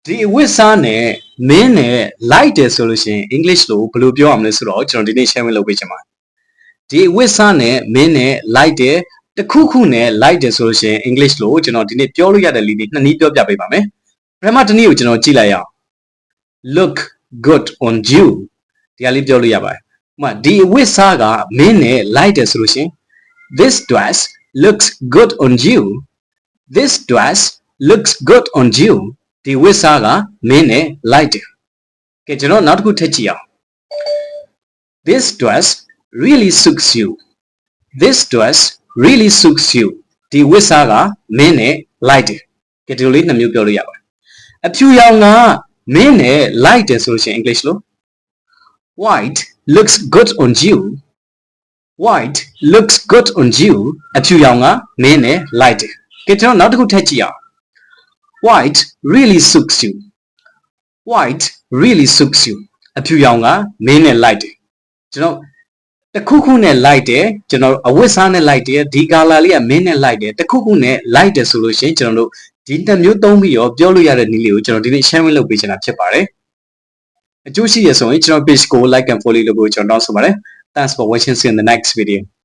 ဒီအဝတ်စားနဲ့မင်းနဲ့လိုက်တယ်ဆိုလို့ရှိရင် English လို့ဘယ်လိုပြောရမလဲဆိုတော့ကျွန်တော်ဒီနေ့ share လုပ်ပေးချင်ပါတယ်ဒီအဝတ်စားနဲ့မင်းနဲ့လိုက်တယ်တစ်ခုခုနဲ့လိုက်တယ်ဆိုလို့ရှိရင် English လို့ကျွန်တော်ဒီနေ့ပြောလို့ရတဲ့နည်းနှစ်နည်းပြောပြပေးပါမယ်ပထမတစ်နည်းကိုကျွန်တော်ကြည့်လိုက်ရအောင် look good on you ဒီအလေးပြောလို့ရပါတယ်ဥပမာဒီအဝတ်စားကမင်းနဲ့လိုက်တယ်ဆိုလို့ရှိရင် this dress looks good on you this dress looks good on you ဒီဝတ်စားကမင်းနဲ့လိုက်တယ်ကဲကျွန်တော်နောက်တစ်ခုထပ်ကြည့်အောင် this dress really suits you this dress really suits you ဒီဝတ်စားကမင်းနဲ့လိုက်တယ်ကဲဒီလိုလေးနှစ်မျိုးပြောလို့ရပါတယ်အဖြူရောင်ကမင်းနဲ့လိုက်တယ်ဆိုလို့ရှိရင် English လို့ white looks good on you white looks good on you အဖြူရောင်ကမင်းနဲ့လိုက်တယ်ကဲကျွန်တော်နောက်တစ်ခုထပ်ကြည့်အောင် white really suits you white really suits you အဖြူရောင်ကမင်းနဲ့လိုက်တယ်ကျွန်တော်တစ်ခုခုနဲ့လိုက်တယ်ကျွန်တော်အဝတ်စားနဲ့လိုက်တယ်ဒီ color လေးကမင်းနဲ့လိုက်တယ်တစ်ခုခုနဲ့လိုက်တယ်ဆိုလို့ရှိရင်ကျွန်တော်တို့ဒီနှစ်မျိုးသုံးပြီးတော့ပြောလို့ရတဲ့နည်းလေးကိုကျွန်တော်ဒီနေ့ share လုပ်ပေးချင်တာဖြစ်ပါတယ်အကျိုးရှိရဆိုရင်ကျွန်တော် page ကို like and follow လုပ်ဖို့ကျွန်တော်တောင်းဆိုပါတယ် Thanks for watching see you in the next video